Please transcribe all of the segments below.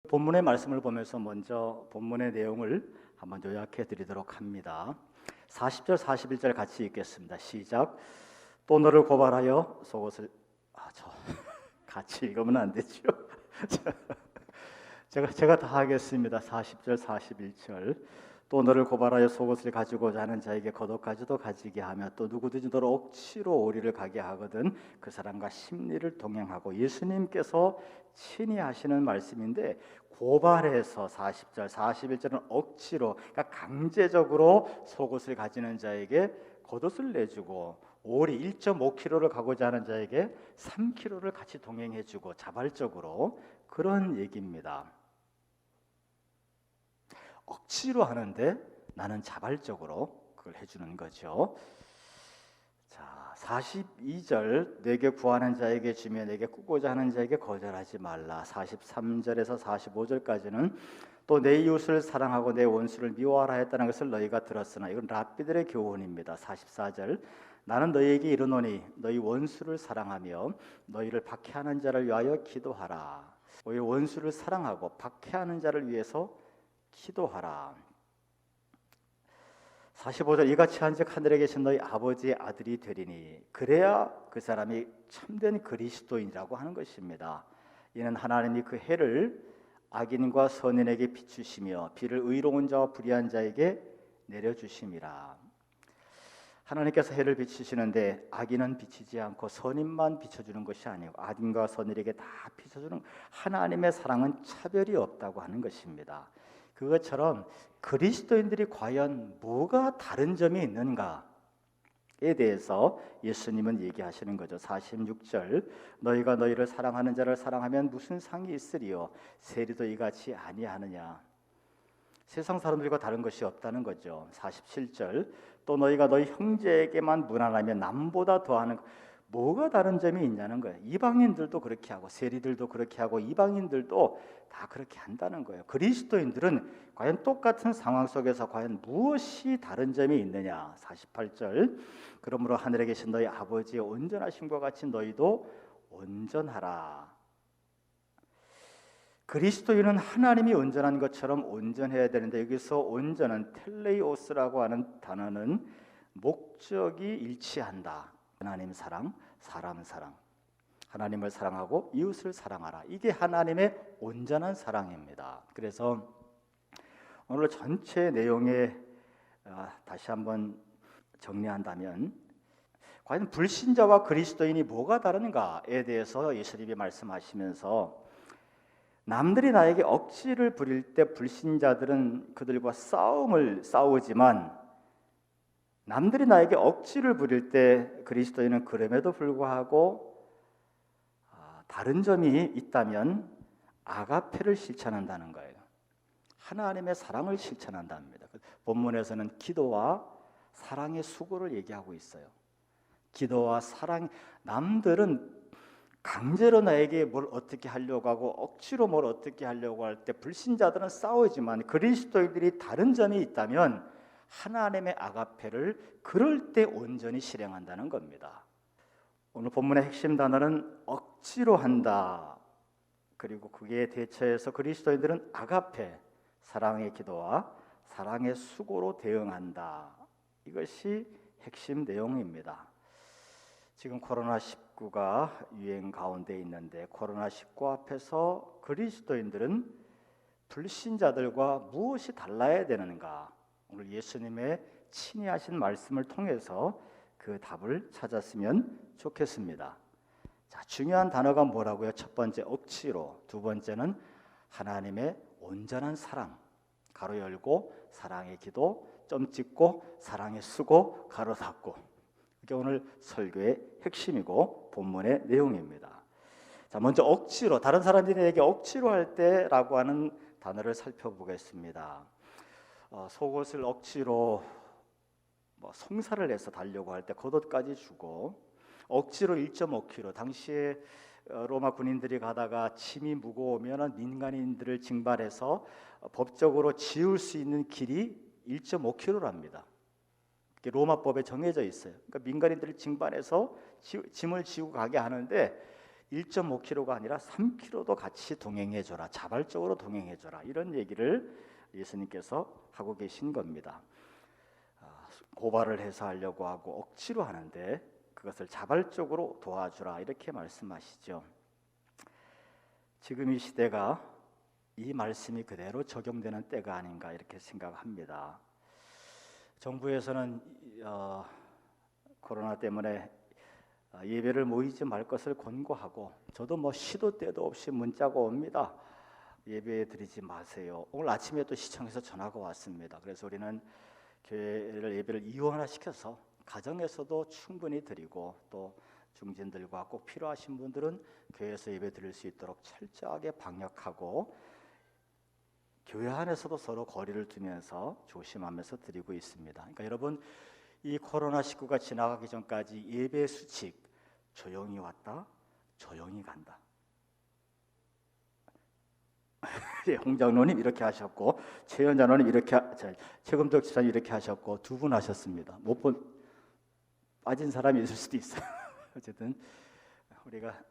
본문의 말씀을 보면서 먼저 본문의 내용을 한번 요약해 드리도록 합니다. 40절 41절 같이 읽겠습니다. 시작. 또 너를 고발하여 속옷을 같이 읽으면 안 되죠. 제가 다 하겠습니다. 40절 41절. 또 너를 고발하여 속옷을 가지고자 하는 자에게 겉옷까지도 가지게 하며 또 누구든지 너를 억지로 오리를 가게 하거든 그 사람과 심리를 동행하고, 예수님께서 친히 하시는 말씀인데, 고발해서 40절 41절은 억지로, 그러니까 강제적으로 속옷을 가지는 자에게 겉옷을 내주고, 오리 1.5kg를 가고자 하는 자에게 3kg를 같이 동행해주고, 자발적으로 그런 얘기입니다. 억지로 하는데 나는 자발적으로 그걸 해주는 거죠. 자, 42절 내게 구하는 자에게 주며 내게 꾸고자 하는 자에게 거절하지 말라. 43절에서 45절까지는 또 내 이웃을 사랑하고 내 원수를 미워하라 했다는 것을 너희가 들었으나, 이건 랍비들의 교훈입니다. 44절 나는 너희에게 이르노니 너희 원수를 사랑하며 너희를 박해하는 자를 위하여 기도하라. 너희 원수를 사랑하고 박해하는 자를 위해서 기도하라. 45절 이같이 한즉 하늘에 계신 너희 아버지의 아들이 되리니 그래야 그 사람이 참된 그리스도인이라고 하는 것입니다. 이는 하나님이 그 해를 악인과 선인에게 비추시며 비를 의로운 자와 불의한 자에게 내려주심이라. 하나님께서 해를 비추시는데 악인은 비치지 않고 선인만 비춰주는 것이 아니고 악인과 선인에게 다 비춰주는, 하나님의 사랑은 차별이 없다고 하는 것입니다. 그것처럼 그리스도인들이 과연 뭐가 다른 점이 있는가에 대해서 예수님은 얘기하시는 거죠. 46절 너희가 너희를 사랑하는 자를 사랑하면 무슨 상이 있으리요 세리도 이같이 아니하느냐. 세상 사람들과 다른 것이 없다는 거죠. 47절 또 너희가 너희 형제에게만 무난하면 남보다 더하는, 뭐가 다른 점이 있냐는 거예요. 이방인들도 그렇게 하고 세리들도 그렇게 하고 이방인들도 다 그렇게 한다는 거예요. 그리스도인들은 과연 똑같은 상황 속에서 과연 무엇이 다른 점이 있느냐. 48절 그러므로 하늘에 계신 너희 아버지의 온전하심과 같이 너희도 온전하라. 그리스도인은 하나님이 온전한 것처럼 온전해야 되는데, 여기서 온전은 텔레이오스라고 하는 단어는 목적이 일치한다. 하나님 사랑, 사람 사랑, 하나님을 사랑하고 이웃을 사랑하라. 이게 하나님의 온전한 사랑입니다. 그래서 오늘 전체 내용에 다시 한번 정리한다면, 과연 불신자와 그리스도인이 뭐가 다른가에 대해서 예수님이 말씀하시면서, 남들이 나에게 억지를 부릴 때 불신자들은 그들과 싸우지만, 남들이 나에게 억지를 부릴 때 그리스도인은 그럼에도 불구하고 다른 점이 있다면 아가페를 실천한다는 거예요. 하나님의 사랑을 실천한답니다. 본문에서는 기도와 사랑의 수고를 얘기하고 있어요. 기도와 사랑, 남들은 강제로 나에게 뭘 어떻게 하려고 하고 억지로 뭘 어떻게 하려고 할 때 불신자들은 싸우지만, 그리스도인들이 다른 점이 있다면 하나님의 아가페를 그럴 때 온전히 실행한다는 겁니다. 오늘 본문의 핵심 단어는 억지로 한다. 그리고 그에 대처해서 그리스도인들은 아가페, 사랑의 기도와 사랑의 수고로 대응한다. 이것이 핵심 내용입니다. 지금 코로나19가 유행 가운데 있는데, 코로나19 앞에서 그리스도인들은 불신자들과 무엇이 달라야 되는가? 오늘 예수님의 친히 하신 말씀을 통해서 그 답을 찾았으면 좋겠습니다. 자, 중요한 단어가 뭐라고요? 첫 번째 억지로, 두 번째는 하나님의 온전한 사랑, 가로 열고 사랑의 기도, 점 찍고 사랑의 수고, 가로 닫고. 이게 오늘 설교의 핵심이고 본문의 내용입니다. 자, 먼저 억지로, 다른 사람들에게 억지로 할 때라고 하는 단어를 살펴보겠습니다. 속옷을 억지로 송사를 해서 달려고 할 때 겉옷까지 주고, 억지로 1.5km, 당시에 로마 군인들이 가다가 짐이 무거우면 민간인들을 징발해서 법적으로 지울 수 있는 길이 1.5km랍니다. 로마법에 정해져 있어요. 그러니까 민간인들을 징발해서 짐을 지우고 가게 하는데, 1.5km가 아니라 3km도 같이 동행해줘라, 자발적으로 동행해줘라, 이런 얘기를 예수님께서 하고 계신 겁니다. 고발을 해서 하려고 하고 억지로 하는데 그것을 자발적으로 도와주라, 이렇게 말씀하시죠. 지금 이 시대가 이 말씀이 그대로 적용되는 때가 아닌가, 이렇게 생각합니다. 정부에서는 코로나 때문에 예배를 모이지 말 것을 권고하고, 저도 시도 때도 없이 문자가 옵니다. 예배 드리지 마세요. 오늘 아침에 또 시청에서 전화가 왔습니다. 그래서 우리는 교회를 예배를 이원화시켜서 가정에서도 충분히 드리고, 또 중진들과 꼭 필요하신 분들은 교회에서 예배 드릴 수 있도록 철저하게 방역하고, 교회 안에서도 서로 거리를 두면서 조심하면서 드리고 있습니다. 그러니까 여러분, 이 코로나19가 지나가기 전까지 예배 수칙, 조용히 왔다, 조용히 간다. 홍 장로님 이렇게 하셨고, 최현 장로님 이렇게, 최금덕 집사님 이렇게 하셨고, 두 분 하셨습니다. 못 본 빠진 사람이 있을 수도 있어요. 어쨌든 우리가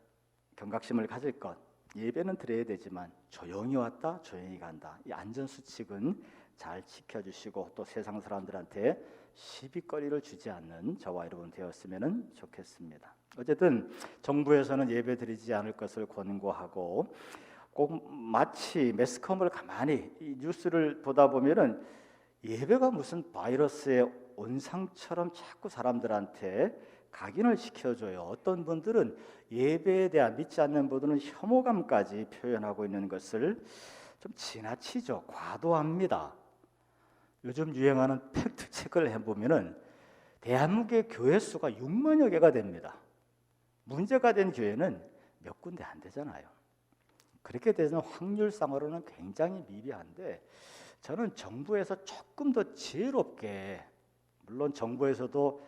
경각심을 가질 것, 예배는 드려야 되지만 조용히 왔다, 조용히 간다, 이 안전 수칙은 잘 지켜주시고, 또 세상 사람들한테 시비거리를 주지 않는 저와 여러분 되었으면 좋겠습니다. 어쨌든 정부에서는 예배 드리지 않을 것을 권고하고, 꼭 마치 매스컴을 가만히 이 뉴스를 보다 보면은 예배가 무슨 바이러스의 온상처럼 자꾸 사람들한테 각인을 시켜줘요. 어떤 분들은 예배에 대한, 믿지 않는 분들은 혐오감까지 표현하고 있는 것을 좀 지나치죠. 과도합니다. 요즘 유행하는 팩트 체크를 해보면은 대한민국의 교회 수가 6만여 개가 됩니다. 문제가 된 교회는 몇 군데 안 되잖아요. 그렇게 되는 확률상으로는 굉장히 미비한데, 저는 정부에서 조금 더 지혜롭게, 물론 정부에서도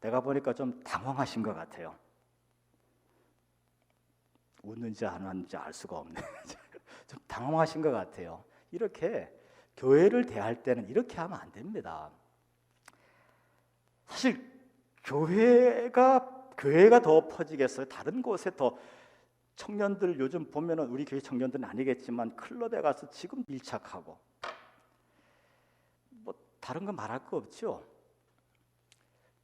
내가 보니까 좀 당황하신 것 같아요. 웃는지 안 웃는지 알 수가 없네. 좀 당황하신 것 같아요. 이렇게 교회를 대할 때는 이렇게 하면 안 됩니다. 사실 교회가 더 퍼지겠어요? 다른 곳에 더, 청년들 요즘 보면은 우리 교회 청년들은 아니겠지만 클럽에 가서 지금 밀착하고, 다른 건 말할 거 없죠.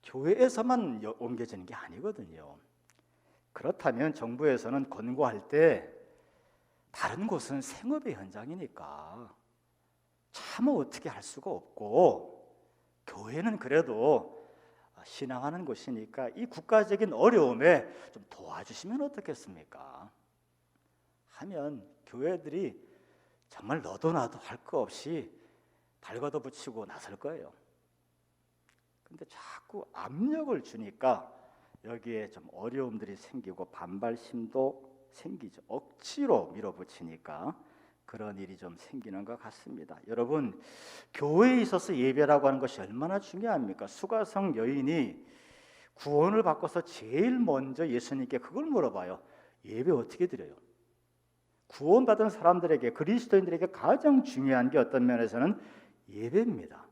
교회에서만 옮겨지는 게 아니거든요. 그렇다면 정부에서는 권고할 때 다른 곳은 생업의 현장이니까 참 어떻게 할 수가 없고, 교회는 그래도 신앙하는 곳이니까 이 국가적인 어려움에 좀 도와주시면 어떻겠습니까? 하면 교회들이 정말 너도 나도 할 거 없이 발걷어 붙이고 나설 거예요. 근데 자꾸 압력을 주니까 여기에 좀 어려움들이 생기고 반발심도 생기죠. 억지로 밀어붙이니까 그런 일이 좀 생기는 것 같습니다. 여러분, 교회에 있어서 예배라고 하는 것이 얼마나 중요합니까? 수가성 여인이 구원을 받고서 제일 먼저 예수님께 그걸 물어봐요. 예배 어떻게 드려요? 구원받은 사람들에게, 그리스도인들에게 가장 중요한 게 어떤 면에서는 예배입니다.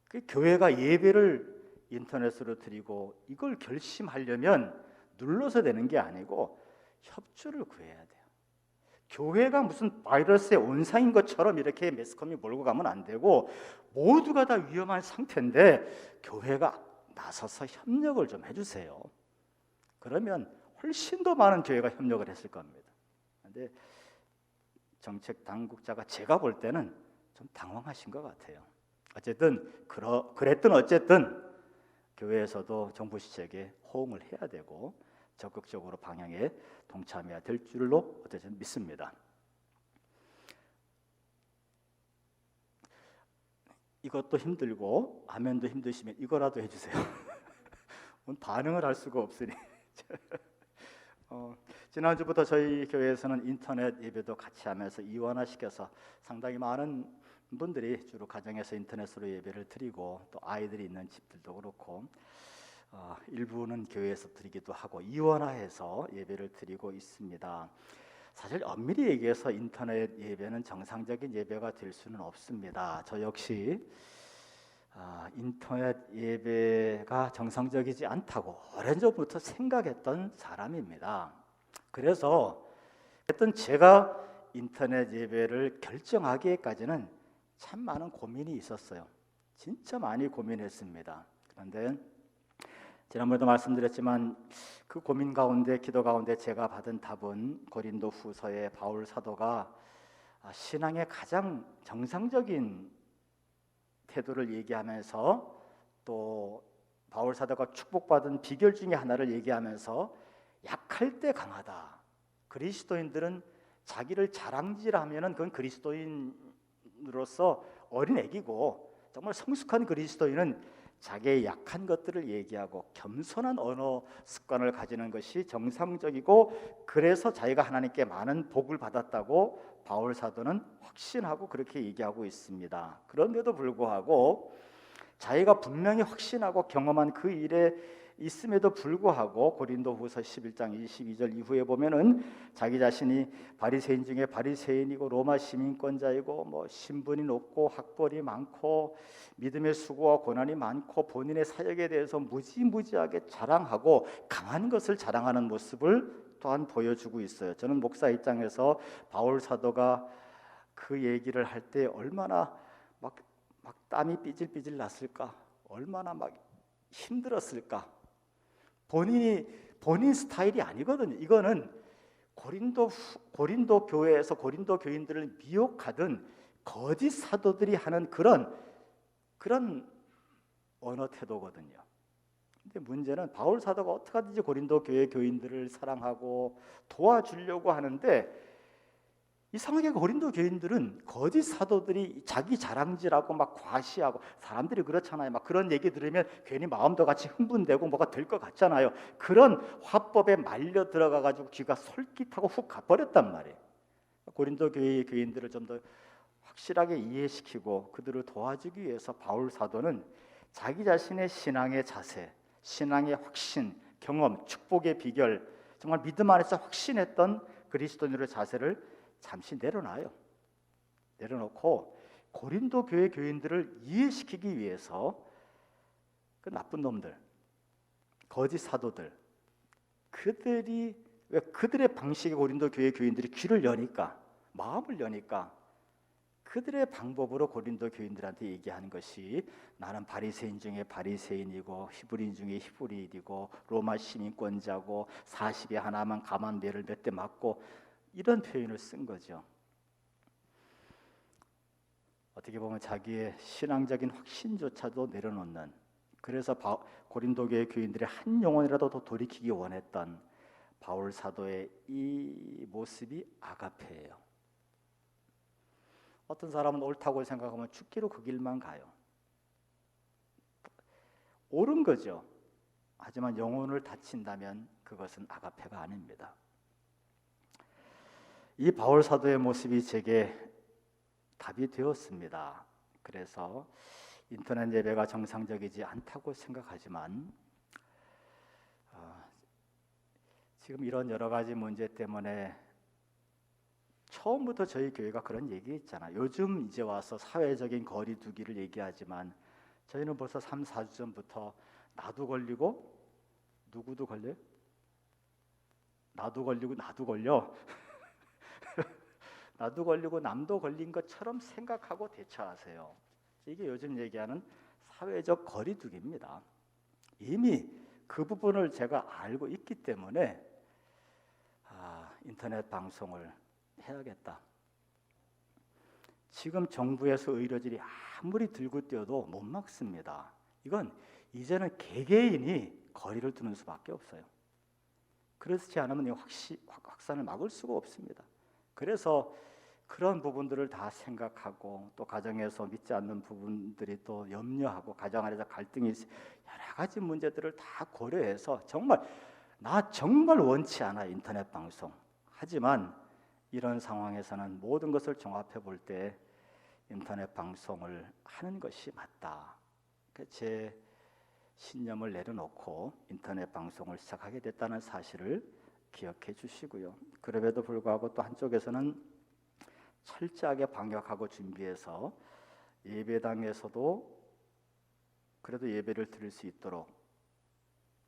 그 교회가 예배를 인터넷으로 드리고 이걸 결심하려면 눌러서 되는 게 아니고 협조를 구해야 돼요. 교회가 무슨 바이러스의 온상인 것처럼 이렇게 매스컴이 몰고 가면 안 되고, 모두가 다 위험한 상태인데 교회가 나서서 협력을 좀 해주세요. 그러면 훨씬 더 많은 교회가 협력을 했을 겁니다. 그런데 정책 당국자가 제가 볼 때는 좀 당황하신 것 같아요. 어쨌든 그랬든 어쨌든 교회에서도 정부 시책에 호응을 해야 되고 적극적으로 방향에 동참해야 될 줄로 어쨌든 믿습니다. 이것도 힘들고 아멘도 힘드시면 이거라도 해주세요. 반응을 할 수가 없으니. 지난주부터 저희 교회에서는 인터넷 예배도 같이 하면서 이원화시켜서 상당히 많은 분들이 주로 가정에서 인터넷으로 예배를 드리고, 또 아이들이 있는 집들도 그렇고 일부는 교회에서 드리기도 하고 이원화해서 예배를 드리고 있습니다. 사실 엄밀히 얘기해서 인터넷 예배는 정상적인 예배가 될 수는 없습니다. 저 역시 인터넷 예배가 정상적이지 않다고 오랜 전부터 생각했던 사람입니다. 그래서 어떤 제가 인터넷 예배를 결정하기까지는 참 많은 고민이 있었어요. 진짜 많이 고민했습니다. 그런데 지난번에도 말씀드렸지만 그 고민 가운데, 기도 가운데 제가 받은 답은 고린도 후서의 바울 사도가 신앙의 가장 정상적인 태도를 얘기하면서, 또 바울 사도가 축복받은 비결 중에 하나를 얘기하면서 약할 때 강하다. 그리스도인들은 자기를 자랑질하면은 그건 그리스도인으로서 어린 애기고, 정말 성숙한 그리스도인은 자기의 약한 것들을 얘기하고 겸손한 언어 습관을 가지는 것이 정상적이고, 그래서 자기가 하나님께 많은 복을 받았다고 바울 사도는 확신하고 그렇게 얘기하고 있습니다. 그런데도 불구하고 자기가 분명히 확신하고 경험한 그 일에 있음에도 불구하고 고린도후서 11장 22절 이후에 보면은 자기 자신이 바리새인 중에 바리새인이고 로마 시민권자이고 신분이 높고 학벌이 많고 믿음의 수고와 고난이 많고 본인의 사역에 대해서 무지무지하게 자랑하고 강한 것을 자랑하는 모습을 또한 보여주고 있어요. 저는 목사 입장에서 바울 사도가 그 얘기를 할 때 얼마나 막 땀이 삐질삐질 났을까, 얼마나 막 힘들었을까. 본인 스타일이 아니거든요. 이거는 고린도 교회에서 고린도 교인들을 미혹하던 거짓 사도들이 하는 그런 언어 태도거든요. 근데 문제는 바울 사도가 어떻게 하든지 고린도 교회 교인들을 사랑하고 도와주려고 하는데, 이상하게 고린도 교인들은 거짓 사도들이 자기 자랑질하고 막 과시하고, 사람들이 그렇잖아요. 막 그런 얘기 들으면 괜히 마음도 같이 흥분되고 뭐가 될 것 같잖아요. 그런 화법에 말려 들어가 가지고 귀가 솔깃하고 훅 가버렸단 말이에요. 고린도 교회의 교인들을 좀 더 확실하게 이해시키고 그들을 도와주기 위해서 바울 사도는 자기 자신의 신앙의 자세, 신앙의 확신, 경험, 축복의 비결, 정말 믿음 안에서 확신했던 그리스도인의 자세를 잠시 내려놓고 고린도 교회 교인들을 이해시키기 위해서 그 나쁜 놈들, 거짓 사도들, 그들의 방식에 고린도 교회 교인들이 귀를 여니까, 마음을 여니까 그들의 방법으로 고린도 교인들한테 얘기하는 것이 나는 바리새인 중에 바리새인이고 히브리인 중에 히브리인이고 로마 시민권자고 40에 하나만 감한 매를 몇 대 맞고, 이런 표현을 쓴 거죠. 어떻게 보면 자기의 신앙적인 확신조차도 내려놓는, 그래서 고린도 교회 교인들의 한 영혼이라도 더 돌이키기 원했던 바울 사도의 이 모습이 아가페예요. 어떤 사람은 옳다고 생각하면 죽기로 그 길만 가요. 옳은 거죠. 하지만 영혼을 다친다면 그것은 아가페가 아닙니다. 이 바울 사도의 모습이 제게 답이 되었습니다. 그래서 인터넷 예배가 정상적이지 않다고 생각하지만 지금 이런 여러 가지 문제 때문에 처음부터 저희 교회가 그런 얘기했잖아요. 요즘 이제 와서 사회적인 거리 두기를 얘기하지만 저희는 벌써 3, 4주 전부터 나도 걸리고 누구도 걸려요? 나도 걸리고 나도 걸려. 나도 걸리고 남도 걸린 것처럼 생각하고 대처하세요. 이게 요즘 얘기하는 사회적 거리두기입니다. 이미 그 부분을 제가 알고 있기 때문에 인터넷 방송을 해야겠다. 지금 정부에서 의료진이 아무리 들고 뛰어도 못 막습니다. 이건 이제는 개개인이 거리를 두는 수밖에 없어요. 그렇지 않으면 확산을 막을 수가 없습니다. 그래서 그런 부분들을 다 생각하고, 또 가정에서 믿지 않는 부분들이 또 염려하고, 가정 안에서 갈등이 여러 가지 문제들을 다 고려해서 나 정말 원치 않아 인터넷 방송. 하지만 이런 상황에서는 모든 것을 종합해 볼 때 인터넷 방송을 하는 것이 맞다. 제 신념을 내려놓고 인터넷 방송을 시작하게 됐다는 사실을 기억해 주시고요. 그럼에도 불구하고 또 한쪽에서는 철저하게 방역하고 준비해서 예배당에서도 그래도 예배를 드릴 수 있도록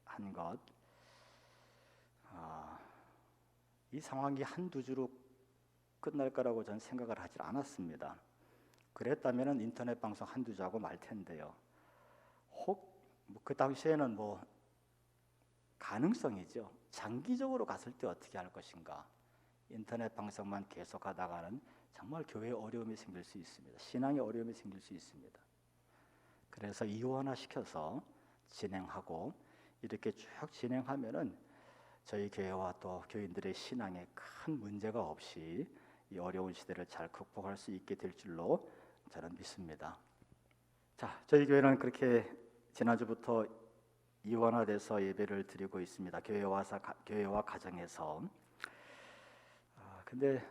한 것, 이 상황이 한두 주로 끝날 거라고 저는 생각을 하지 않았습니다. 그랬다면 인터넷 방송 한두 주 하고 말 텐데요. 혹 그 당시에는 가능성이죠. 장기적으로 갔을 때 어떻게 할 것인가. 인터넷 방송만 계속 하다가는 정말 교회에 어려움이 생길 수 있습니다. 신앙에 어려움이 생길 수 있습니다. 그래서 이원화시켜서 진행하고 이렇게 쭉 진행하면은 저희 교회와 또 교인들의 신앙에 큰 문제가 없이 이 어려운 시대를 잘 극복할 수 있게 될 줄로 저는 믿습니다. 자, 저희 교회는 그렇게 지난주부터 이원화돼서 예배를 드리고 있습니다. 교회와 가정에서. 근데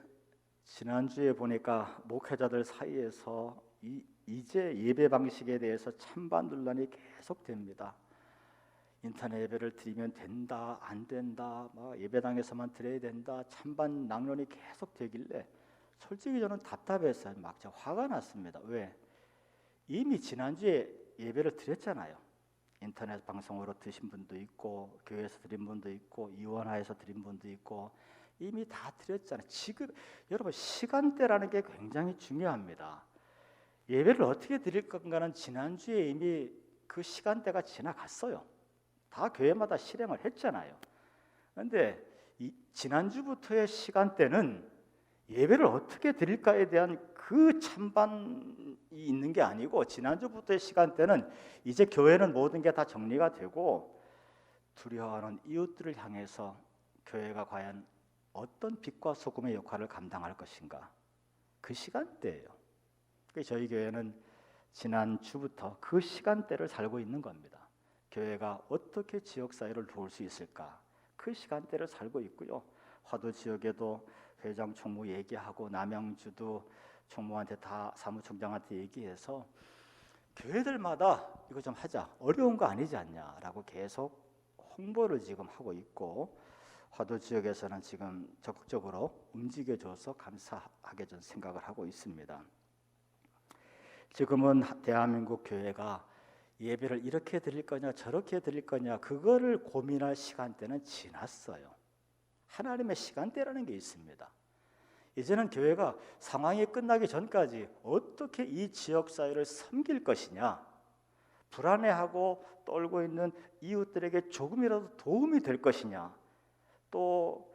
지난주에 보니까 목회자들 사이에서 이제 예배 방식에 대해서 찬반 논란이 계속됩니다. 인터넷 예배를 드리면 된다, 안 된다, 예배당에서만 드려야 된다, 찬반 낭론이 계속 되길래 솔직히 저는 답답했어요. 막 화가 났습니다. 왜? 이미 지난주에 예배를 드렸잖아요. 인터넷 방송으로 드신 분도 있고 교회에서 드린 분도 있고 이원화에서 드린 분도 있고 이미 다 드렸잖아요. 지금 여러분 시간대라는 게 굉장히 중요합니다. 예배를 어떻게 드릴 건가는 지난주에 이미 그 시간대가 지나갔어요. 다 교회마다 실행을 했잖아요. 그런데 지난주부터의 시간대는 예배를 어떻게 드릴까에 대한 그 찬반이 있는 게 아니고 지난주부터의 시간대는 이제 교회는 모든 게 다 정리가 되고 두려워하는 이웃들을 향해서 교회가 과연 어떤 빛과 소금의 역할을 감당할 것인가, 그 시간대예요. 저희 교회는 지난주부터 그 시간대를 살고 있는 겁니다. 교회가 어떻게 지역사회를 도울 수 있을까, 그 시간대를 살고 있고요. 화도 지역에도 회장 총무 얘기하고 남양주도 총무한테 다 사무총장한테 얘기해서 교회들마다 이거 좀 하자, 어려운 거 아니지 않냐라고 계속 홍보를 지금 하고 있고 화도 지역에서는 지금 적극적으로 움직여줘서 감사하게 좀 생각을 하고 있습니다. 지금은 대한민국 교회가 예배를 이렇게 드릴 거냐 저렇게 드릴 거냐 그거를 고민할 시간대는 지났어요. 하나님의 시간대라는 게 있습니다. 이제는 교회가 상황이 끝나기 전까지 어떻게 이 지역사회를 섬길 것이냐, 불안해하고 떨고 있는 이웃들에게 조금이라도 도움이 될 것이냐, 또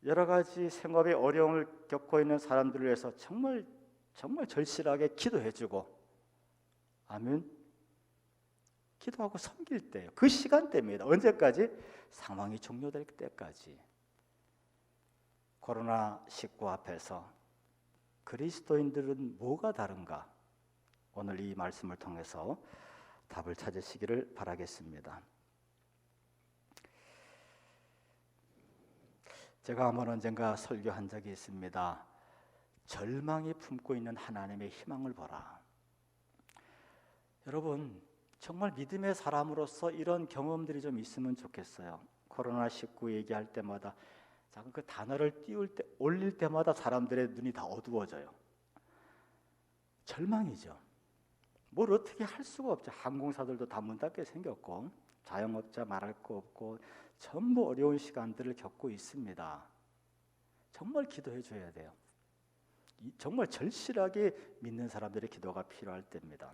여러 가지 생업에 어려움을 겪고 있는 사람들을 위해서 정말 절실하게 기도해주고 아멘 기도하고 섬길 때예요. 그 시간대입니다. 언제까지? 상황이 종료될 때까지. 코로나19 앞에서 그리스도인들은 뭐가 다른가? 오늘 이 말씀을 통해서 답을 찾으시기를 바라겠습니다. 제가 한번 언젠가 설교한 적이 있습니다. 절망이 품고 있는 하나님의 희망을 보라. 여러분 정말 믿음의 사람으로서 이런 경험들이 좀 있으면 좋겠어요. 코로나19 얘기할 때마다 그 단어를 올릴 때마다 사람들의 눈이 다 어두워져요. 절망이죠. 뭘 어떻게 할 수가 없죠. 항공사들도 다 문 닫게 생겼고 자영업자 말할 거 없고 전부 어려운 시간들을 겪고 있습니다. 정말 기도해 줘야 돼요. 정말 절실하게 믿는 사람들의 기도가 필요할 때입니다.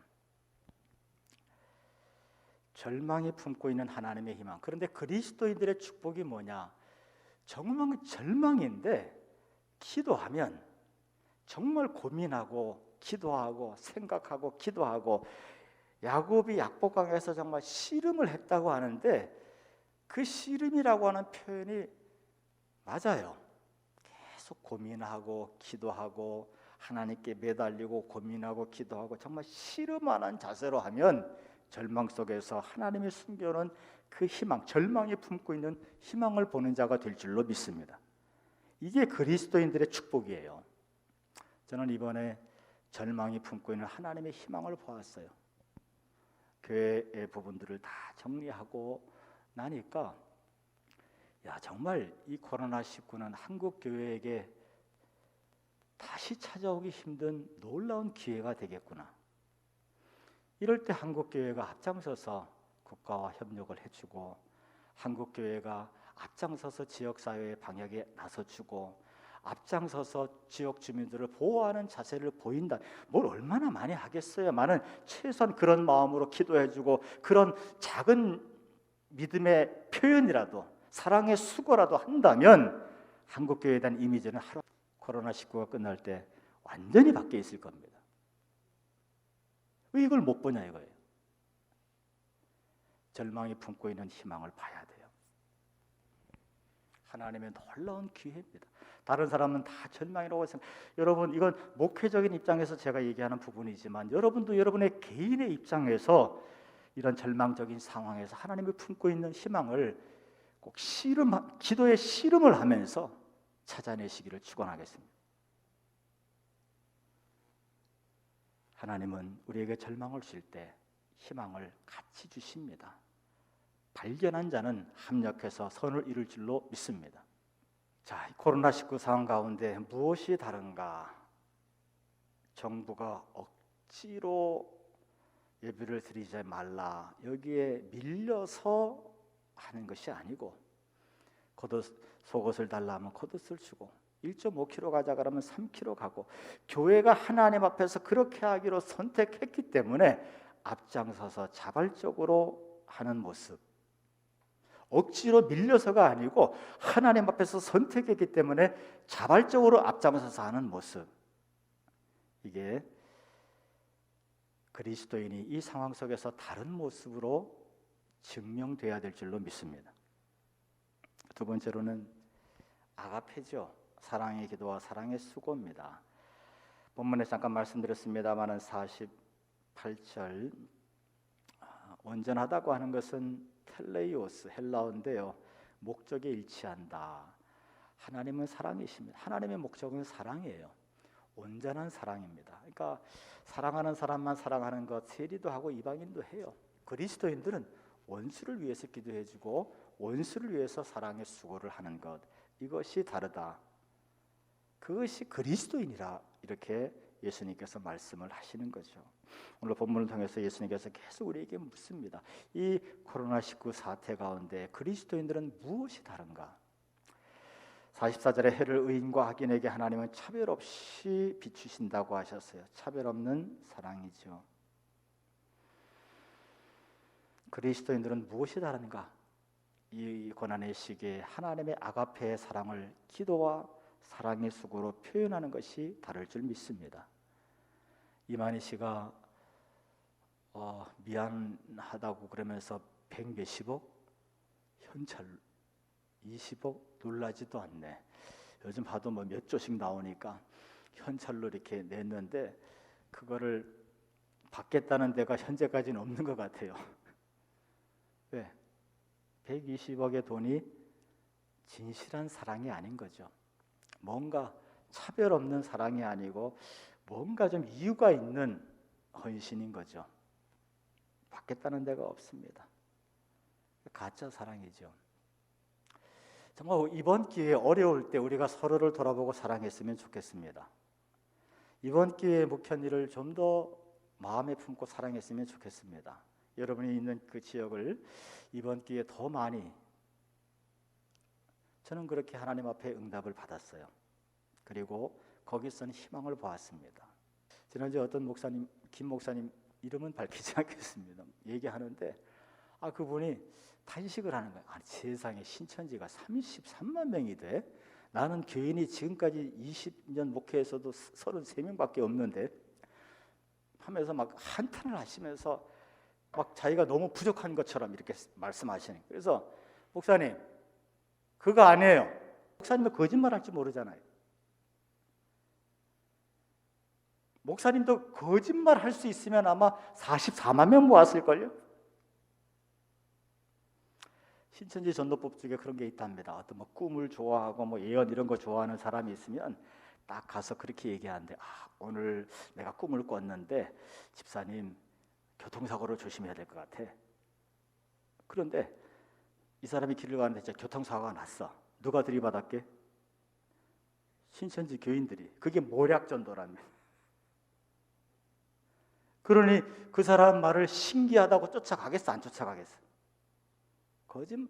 절망이 품고 있는 하나님의 희망. 그런데 그리스도인들의 축복이 뭐냐? 정말 절망인데 기도하면 정말 고민하고 기도하고 생각하고 기도하고 야곱이 약복강에서 정말 씨름을 했다고 하는데 그 씨름이라고 하는 표현이 맞아요. 계속 고민하고 기도하고 하나님께 매달리고 고민하고 기도하고 정말 씨름하는 자세로 하면 절망 속에서 하나님이 숨겨놓은 그 희망, 절망이 품고 있는 희망을 보는 자가 될 줄로 믿습니다. 이게 그리스도인들의 축복이에요. 저는 이번에 절망이 품고 있는 하나님의 희망을 보았어요. 교회의 부분들을 다 정리하고 나니까 정말 이 코로나19는 한국 교회에게 다시 찾아오기 힘든 놀라운 기회가 되겠구나. 이럴 때 한국교회가 앞장서서 국가와 협력을 해주고, 한국교회가 앞장서서 지역사회의 방역에 나서주고, 앞장서서 지역 주민들을 보호하는 자세를 보인다. 뭘 얼마나 많이 하겠어요. 최소한 그런 마음으로 기도해주고, 그런 작은 믿음의 표현이라도, 사랑의 수고라도 한다면 한국교회에 대한 이미지는 하루 코로나19가 끝날 때 완전히 바뀌어 있을 겁니다. 왜 이걸 못 보냐 이거예요. 절망이 품고 있는 희망을 봐야 돼요. 하나님의 놀라운 기회입니다. 다른 사람은 다 절망이라고 생각. 여러분, 이건 목회적인 입장에서 제가 얘기하는 부분이지만, 여러분도 여러분의 개인의 입장에서 이런 절망적인 상황에서 하나님이 품고 있는 희망을 꼭 기도의 씨름을 하면서 찾아내시기를 축원하겠습니다. 하나님은 우리에게 절망을 줄 때 희망을 같이 주십니다. 발견한 자는 합력해서 선을 이룰 줄로 믿습니다. 자, 코로나19 상황 가운데 무엇이 다른가? 정부가 억지로 예배를 드리지 말라, 여기에 밀려서 하는 것이 아니고, 속옷을 달라 하면 겉옷을 주고, 1.5kg 가자 그러면 3kg 가고, 교회가 하나님 앞에서 그렇게 하기로 선택했기 때문에 앞장서서 자발적으로 하는 모습, 억지로 밀려서가 아니고 하나님 앞에서 선택했기 때문에 자발적으로 앞장서서 하는 모습, 이게 그리스도인이 이 상황 속에서 다른 모습으로 증명돼야 될 줄로 믿습니다. 두 번째로는 아가페죠. 사랑의 기도와 사랑의 수고입니다. 본문에 잠깐 말씀드렸습니다마는 48절, 온전하다고 하는 것은 텔레이오스, 헬라어인데요, 목적에 일치한다. 하나님은 사랑이십니다. 하나님의 목적은 사랑이에요. 온전한 사랑입니다. 그러니까 사랑하는 사람만 사랑하는 것, 세리도 하고 이방인도 해요. 그리스도인들은 원수를 위해서 기도해주고 원수를 위해서 사랑의 수고를 하는 것, 이것이 다르다. 그것이 그리스도인이라, 이렇게 예수님께서 말씀을 하시는 거죠. 오늘 본문을 통해서 예수님께서 계속 우리에게 묻습니다. 이 코로나19 사태 가운데 그리스도인들은 무엇이 다른가? 44절에 해를 의인과 악인에게 하나님은 차별 없이 비추신다고 하셨어요. 차별 없는 사랑이죠. 그리스도인들은 무엇이 다른가? 이 고난의 시기에 하나님의 아가페의 사랑을 기도와 사랑의 수고로 표현하는 것이 다를 줄 믿습니다. 이만희 씨가 미안하다고 그러면서 100 몇십억, 현찰 20억, 놀라지도 않네. 요즘 봐도 뭐 몇 조씩 나오니까 현찰로 이렇게 냈는데 그거를 받겠다는 데가 현재까지는 없는 것 같아요. 왜? 120억의 돈이 진실한 사랑이 아닌 거죠. 뭔가 차별 없는 사랑이 아니고 뭔가 좀 이유가 있는 헌신인 거죠. 받겠다는 데가 없습니다. 가짜 사랑이죠. 정말 이번 기회에 어려울 때 우리가 서로를 돌아보고 사랑했으면 좋겠습니다. 이번 기회에 목현이를 좀 더 마음에 품고 사랑했으면 좋겠습니다. 여러분이 있는 그 지역을 이번 기회에 더 많이, 저는 그렇게 하나님 앞에 응답을 받았어요. 그리고 거기서는 희망을 보았습니다. 지난주에 어떤 목사님, 김 목사님, 이름은 밝히지 않겠습니다, 얘기하는데 그분이 탄식을 하는 거예요. 세상에 신천지가 33만 명이 돼? 나는 교인이 지금까지 20년 목회에서도 33명밖에 없는데, 하면서 막 한탄을 하시면서 막 자기가 너무 부족한 것처럼 이렇게 말씀하시는 거예요. 그래서 목사님, 그거 아니에요. 목사님도 거짓말할지 모르잖아요. 목사님도 거짓말할 수 있으면 아마 44만 명 모았을걸요. 신천지 전도법 중에 그런 게 있답니다. 어떤 뭐 꿈을 좋아하고 뭐 예언 이런 거 좋아하는 사람이 있으면 딱 가서 그렇게 얘기하는데, 오늘 내가 꿈을 꿨는데 집사님 교통사고를 조심해야 될 것 같아. 그런데 이 사람이 길을 가는데 진짜 교통사고가 났어. 누가 들이받았게? 신천지 교인들이. 그게 모략전도랍니다. 그러니 그 사람 말을 신기하다고 쫓아가겠어, 안 쫓아가겠어? 거짓말.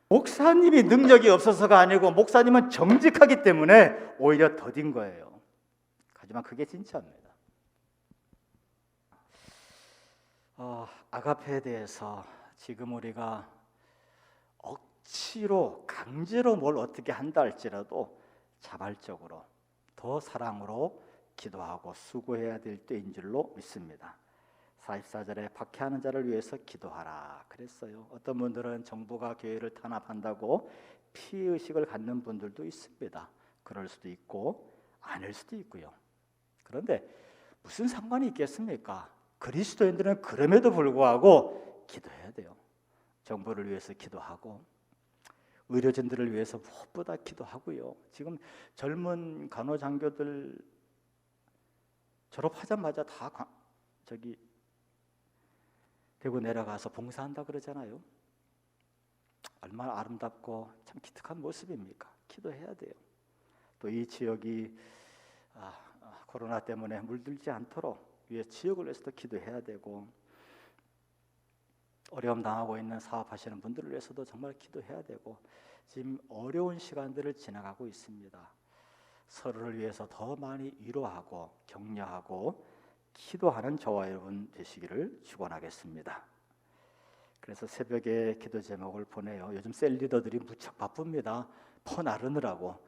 목사님이 능력이 없어서가 아니고 목사님은 정직하기 때문에 오히려 더딘 거예요. 하지만 그게 진짜입니다. 아가페에 대해서 지금 우리가 억지로 강제로 뭘 어떻게 한다 할지라도 자발적으로 더 사랑으로 기도하고 수고해야 될 때인 줄로 믿습니다. 44절에 박해하는 자를 위해서 기도하라 그랬어요. 어떤 분들은 정부가 교회를 탄압한다고 피의식을 갖는 분들도 있습니다. 그럴 수도 있고 아닐 수도 있고요. 그런데 무슨 상관이 있겠습니까? 그리스도인들은 그럼에도 불구하고 기도해야 돼요. 정부를 위해서 기도하고 의료진들을 위해서 무엇보다 기도하고요. 지금 젊은 간호장교들 졸업하자마자 다 대구 내려가서 봉사한다 그러잖아요. 얼마나 아름답고 참 기특한 모습입니까? 기도해야 돼요. 또 이 지역이 코로나 때문에 물들지 않도록 위에 지역을 위해서도 기도해야 되고, 어려움 당하고 있는 사업하시는 분들을 위해서도 정말 기도해야 되고, 지금 어려운 시간들을 지나가고 있습니다. 서로를 위해서 더 많이 위로하고 격려하고 기도하는 저와 여러분 되시기를 축원하겠습니다. 그래서 새벽에 기도 제목을 보내요. 요즘 셀 리더들이 무척 바쁩니다. 퍼 나르느라고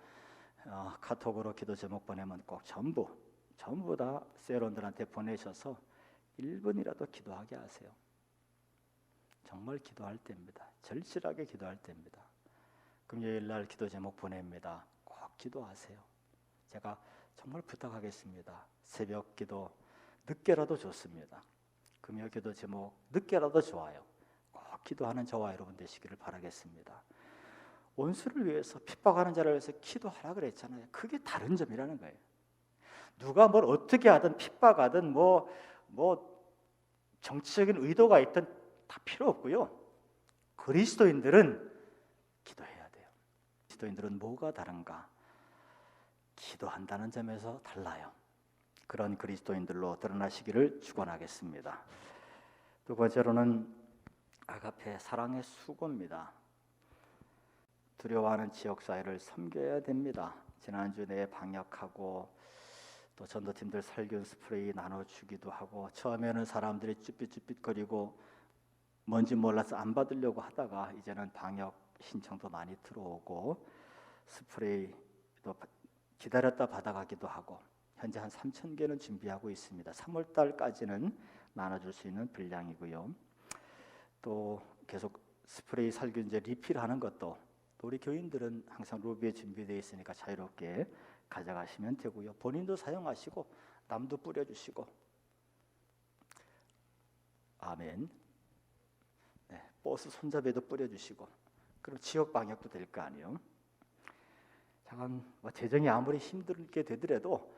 카톡으로 기도 제목 보내면 꼭 전부 다 셀원들한테 보내셔서 1분이라도 기도하게 하세요. 정말 기도할 때입니다. 절실하게 기도할 때입니다. 금요일 날 기도 제목 보냅니다. 꼭 기도하세요. 제가 정말 부탁하겠습니다. 새벽 기도 늦게라도 좋습니다. 금요 기도 제목 늦게라도 좋아요. 꼭 기도하는 저와 여러분 되시기를 바라겠습니다. 원수를 위해서, 핍박하는 자를 위해서 기도하라 그랬잖아요. 그게 다른 점이라는 거예요. 누가 뭘 어떻게 하든 핍박하든 뭐 정치적인 의도가 있든 다 필요 없고요. 그리스도인들은 기도해야 돼요. 그리스도인들은 뭐가 다른가? 기도한다는 점에서 달라요. 그런 그리스도인들로 드러나시기를 축원하겠습니다. 두 번째로는 아가페, 사랑의 수고입니다. 두려워하는 지역사회를 섬겨야 됩니다. 지난주 내에 방역하고 또 전도팀들 살균 스프레이 나눠주기도 하고, 처음에는 사람들이 쭈삣쭈삣거리고 뭔지 몰라서 안 받으려고 하다가 이제는 방역 신청도 많이 들어오고 스프레이도 기다렸다 받아가기도 하고, 현재 한 3,000개는 준비하고 있습니다. 3월 달까지는 나눠줄 수 있는 분량이고요. 또 계속 스프레이 살균제 리필하는 것도 또 우리 교인들은 항상 로비에 준비되어 있으니까 자유롭게 가져가시면 되고요. 본인도 사용하시고 남도 뿌려주시고. 아멘. 네, 버스 손잡이도 뿌려주시고. 그럼 지역 방역도 될 거 아니에요. 잠깐 재정이 아무리 힘들게 되더라도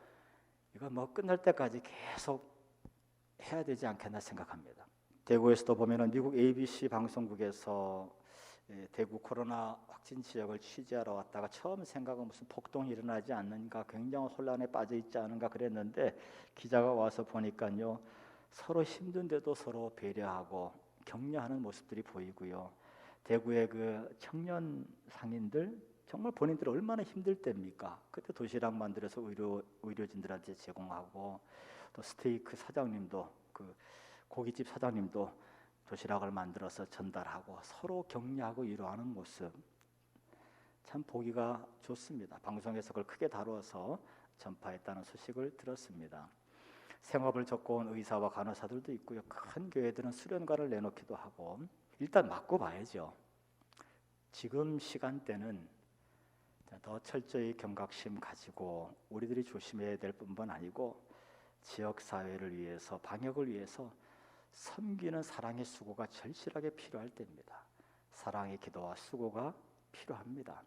이거 끝날 때까지 계속 해야 되지 않겠나 생각합니다. 대구에서도 보면은 미국 ABC 방송국에서 대구 코로나 확진 지역을 취재하러 왔다가 처음 생각은 무슨 폭동이 일어나지 않는가, 굉장한 혼란에 빠져 있지 않은가 그랬는데, 기자가 와서 보니까요, 서로 힘든데도 서로 배려하고 격려하는 모습들이 보이고요. 대구의 그 청년 상인들 정말 본인들 얼마나 힘들 때입니까? 그때 도시락 만들어서 의료진들한테 제공하고, 또 스테이크 사장님도, 그 고깃집 사장님도 도시락을 만들어서 전달하고 서로 격려하고 위로하는 모습, 참 보기가 좋습니다. 방송에서 그걸 크게 다루어서 전파했다는 소식을 들었습니다. 생업을 접고 온 의사와 간호사들도 있고요. 큰 교회들은 수련관을 내놓기도 하고, 일단 맞고 봐야죠. 지금 시간대는 더 철저히 경각심 가지고 우리들이 조심해야 될 뿐만 아니고 지역사회를 위해서, 방역을 위해서 섬기는 사랑의 수고가 절실하게 필요할 때입니다. 사랑의 기도와 수고가 필요합니다.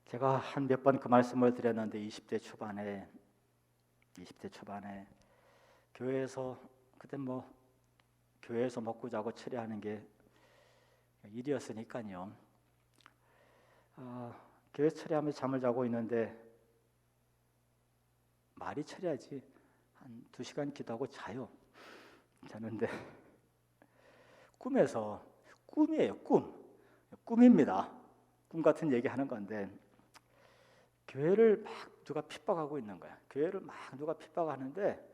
제가 한 몇 번 그 말씀을 드렸는데 20대 초반에 교회에서, 그때 교회에서 먹고 자고 처리하는 게 일이었으니까요. 교회 처리하면서 잠을 자고 있는데 말이 처리하지 한 2시간 기도하고 자요. 자는데 꿈에서 꿈이에요. 꿈입니다. 꿈 같은 얘기 하는 건데 교회를 막 누가 핍박하고 있는 거야. 교회를 막 누가 핍박하는데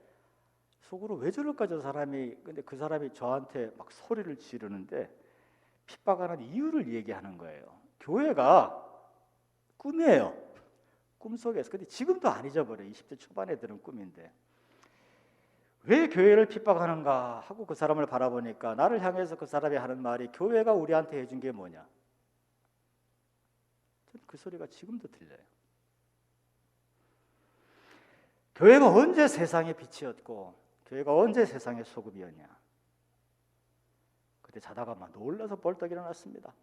속으로 왜 저럴까 저 사람이. 근데 그 사람이 저한테 막 소리를 지르는데 핍박하는 이유를 얘기하는 거예요. 교회가 꿈이에요. 꿈속에서. 근데 지금도 안 잊어버려. 20대 초반에 들은 꿈인데 왜 교회를 핍박하는가 하고 그 사람을 바라보니까 나를 향해서 그 사람이 하는 말이 교회가 우리한테 해준 게 뭐냐. 그 소리가 지금도 들려요. 교회가 언제 세상의 빛이었고 교회가 언제 세상의 소금이었냐. 그때 자다가 막 놀라서 벌떡 일어났습니다.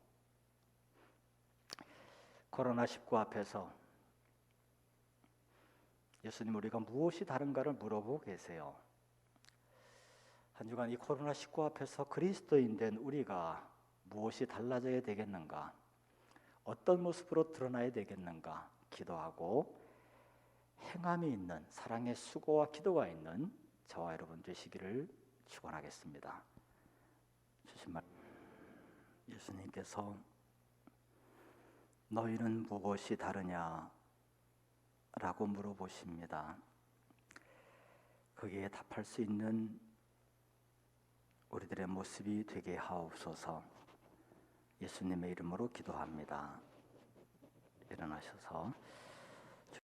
코로나19 앞에서 예수님 우리가 무엇이 다른가를 물어보고 계세요. 한 주간 이 코로나19 앞에서 그리스도인 된 우리가 무엇이 달라져야 되겠는가, 어떤 모습으로 드러나야 되겠는가 기도하고 행함이 있는 사랑의 수고와 기도가 있는 저와 여러분 되시기를 축원하겠습니다. 주신 말 예수님께서 너희는 무엇이 다르냐 라고 물어보십니다. 거기에 답할 수 있는 우리들의 모습이 되게 하옵소서. 예수님의 이름으로 기도합니다. 일어나셔서